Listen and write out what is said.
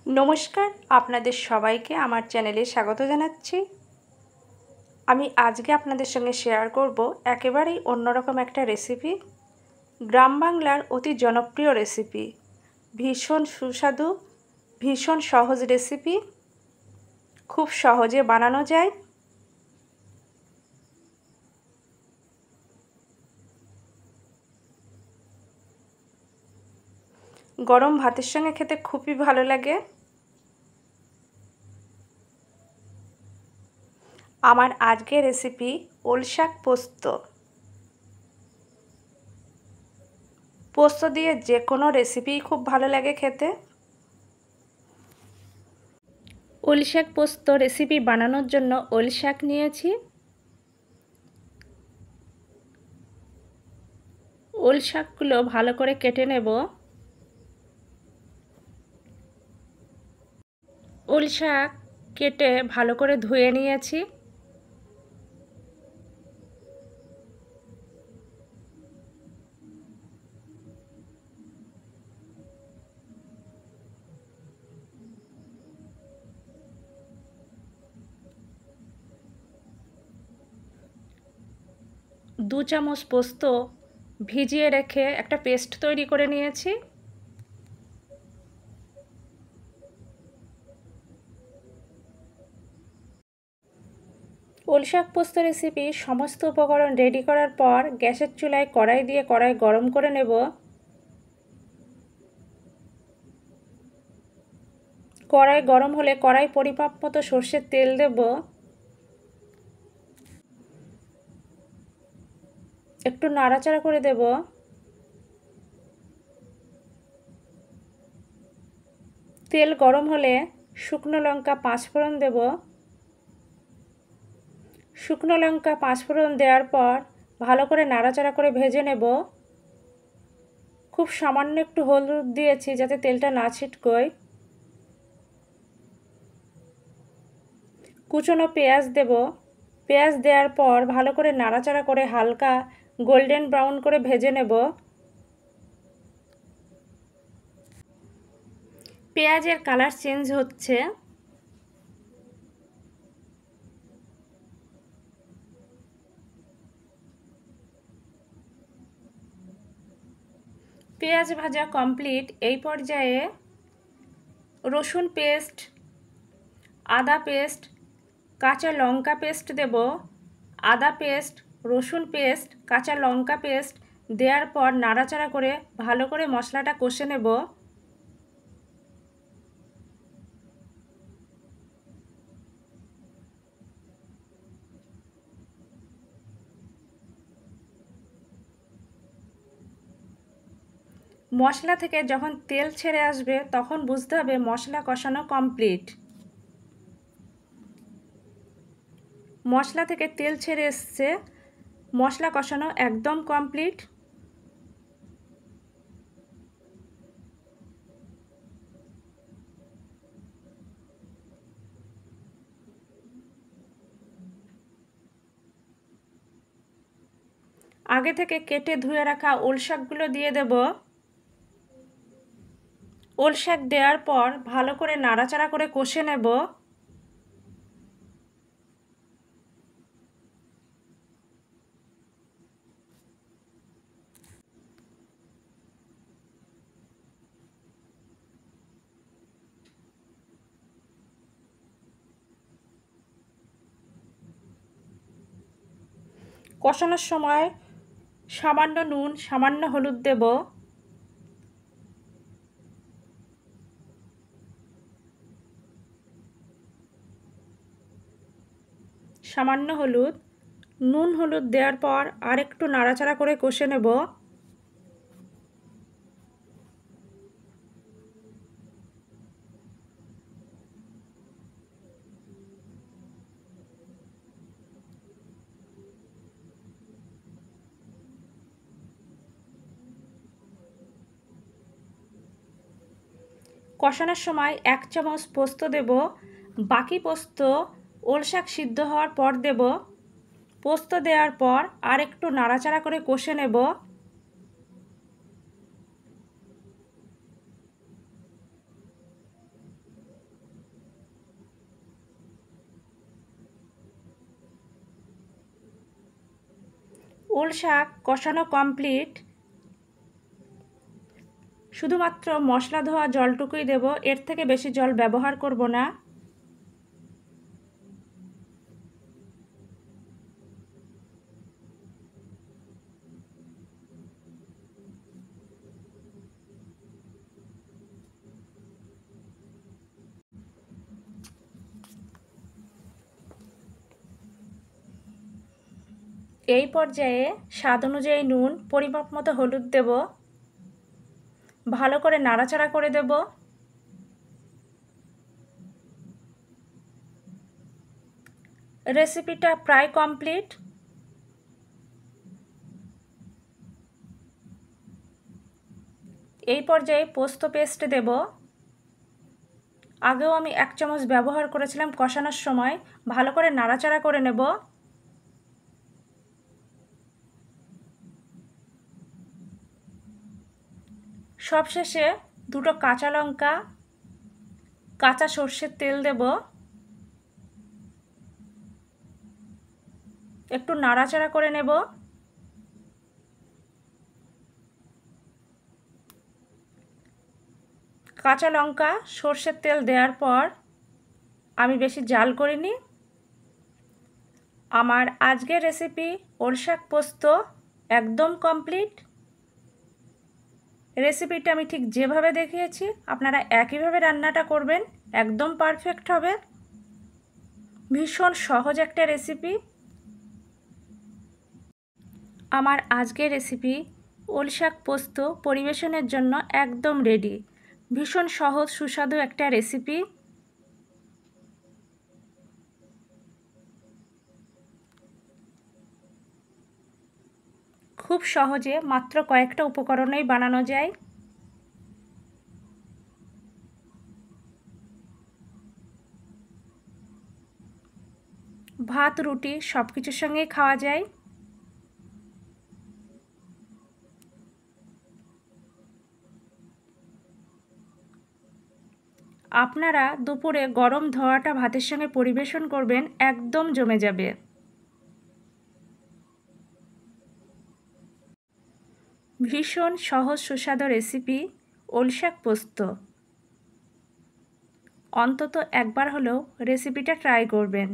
নমস্কার, আপনাদের সবাইকে আমার চ্যানেলে স্বাগত জানাচ্ছি। আমি আজকে আপনাদের সঙ্গে শেয়ার করব একেবারেই অন্যরকম একটা রেসিপি, গ্রাম বাংলার অতি জনপ্রিয় রেসিপি, ভীষণ সুস্বাদু, ভীষণ সহজ রেসিপি, খুব সহজে বানানো যায়। গরম ভাতের সঙ্গে খেতে খুবই ভালো লাগে। আমার আজকের রেসিপি ওল শাক পোস্ত। পোস্ত দিয়ে যে কোনো রেসিপিই খুব ভালো লাগে খেতে। ওল শাক পোস্ত রেসিপি বানানোর জন্য ওল শাক নিয়েছি। ওল শাকগুলো ভালো করে কেটে নেব। ওল শাক কেটে ভালো করে ধুয়ে নিয়েছি। দু চামচ পোস্ত ভিজিয়ে রেখে একটা পেস্ট তৈরি করে নিয়েছি। ওল শাক পোস্ত রেসিপি সমস্ত উপকরণ রেডি করার পর গ্যাসের চুলায় কড়াই দিয়ে কড়াই গরম করে নেব। কড়াই গরম হলে কড়াই পরিমাপ মতো সর্ষের তেল দেব। একটু নাড়াচাড়া করে দেব। তেল গরম হলে শুকনো লঙ্কা 5 ফোড়ন দেব। শুকনো লঙ্কা 5 ফোড়ন দেওয়ার পর ভালো করে নাড়াচাড়া করে ভেজে নেব। খুব সামান্য একটু হলুদ দিয়েছি যাতে তেলটা না ছিটকোয়। কুচনো পেঁয়াজ দেব। পেঁয়াজ দেওয়ার পর ভালো করে নাড়াচাড়া করে হালকা গোল্ডেন ব্রাউন করে ভেজে নেব। পেঁয়াজের কালার চেঞ্জ হচ্ছে। পেঁয়াজ ভাজা কমপ্লিট। এই পর্যায়ে রসুন পেস্ট, আদা পেস্ট, কাঁচা লঙ্কা পেস্ট দেব। আদা পেস্ট, রসুন পেস্ট, কাঁচা লঙ্কা পেস্ট দেওয়ার পর নাড়াচাড়া করে ভালো করে মশলাটা কষে নেব। মশলা থেকে যখন তেল ছেড়ে আসবে তখন বুঝতে হবে মশলা কষানো কমপ্লিট। মশলা থেকে তেল ছেড়ে এসছে, মশলা কষানো একদম কমপ্লিট। আগে থেকে কেটে ধুয়ে রাখা ওল শাকগুলো দিয়ে দেব। ওল শাক দেওয়ার পর ভালো করে নাড়াচাড়া করে কষে নেব। কষানোর সময় সামান্য নুন, সামান্য হলুদ দেব। সামান্য হলুদ, নুন হলুদ দেওয়ার পর আর একটু নাড়াচাড়া করে কষে নেব। কষানোর সময় 1 চামচ পোস্ত দেব। বাকি পোস্ত ওল শাক সিদ্ধ হওয়ার পর দেব। পোস্ত দেওয়ার পর আর একটু নাড়াচাড়া করে কষে নেব। ওল শাক কষানো কমপ্লিট। শুধুমাত্র মশলা ধোয়া জলটুকুই দেব, এর থেকে বেশি জল ব্যবহার করব না। এই পর্যায়ে স্বাদ অনুযায়ী নুন, পরিমাপ মতো হলুদ দেব, ভালো করে নাড়াচাড়া করে দেব। রেসিপিটা প্রায় কমপ্লিট। এই পর্যায়ে পোস্ত পেস্ট দেব। আগেও আমি 1 চামচ ব্যবহার করেছিলাম কষানোর সময়। ভালো করে নাড়াচাড়া করে নেব। সবশেষে 2টো কাঁচা লঙ্কা, কাঁচা সর্ষের তেল দেব। একটু নাড়াচাড়া করে নেব। কাঁচা লঙ্কা, সর্ষের তেল দেওয়ার পর আমি বেশি জাল করিনি। আমার আজকের রেসিপি ওল শাক পোস্ত একদম কমপ্লিট। রেসিপিটা আমি ঠিক যেভাবে দেখিয়েছি আপনারা একইভাবে রান্নাটা করবেন, একদম পারফেক্ট হবে। ভীষণ সহজ একটা রেসিপি। আমার আজকের রেসিপি ওল শাক পোস্ত পরিবেশনের জন্য একদম রেডি। ভীষণ সহজ সুস্বাদু একটা রেসিপি। খুব সহজে মাত্র কয়েকটা উপকরণেই বানানো যায়। ভাত, রুটি সব কিছুর সঙ্গেই খাওয়া যায়। আপনারা দুপুরে গরম ধোয়াটা ভাতের সঙ্গে পরিবেশন করবেন, একদম জমে যাবে। ভীষণ সহজ সুস্বাদু রেসিপি ওল শাক পোস্ত। অন্তত একবার হলেও রেসিপিটা ট্রাই করবেন।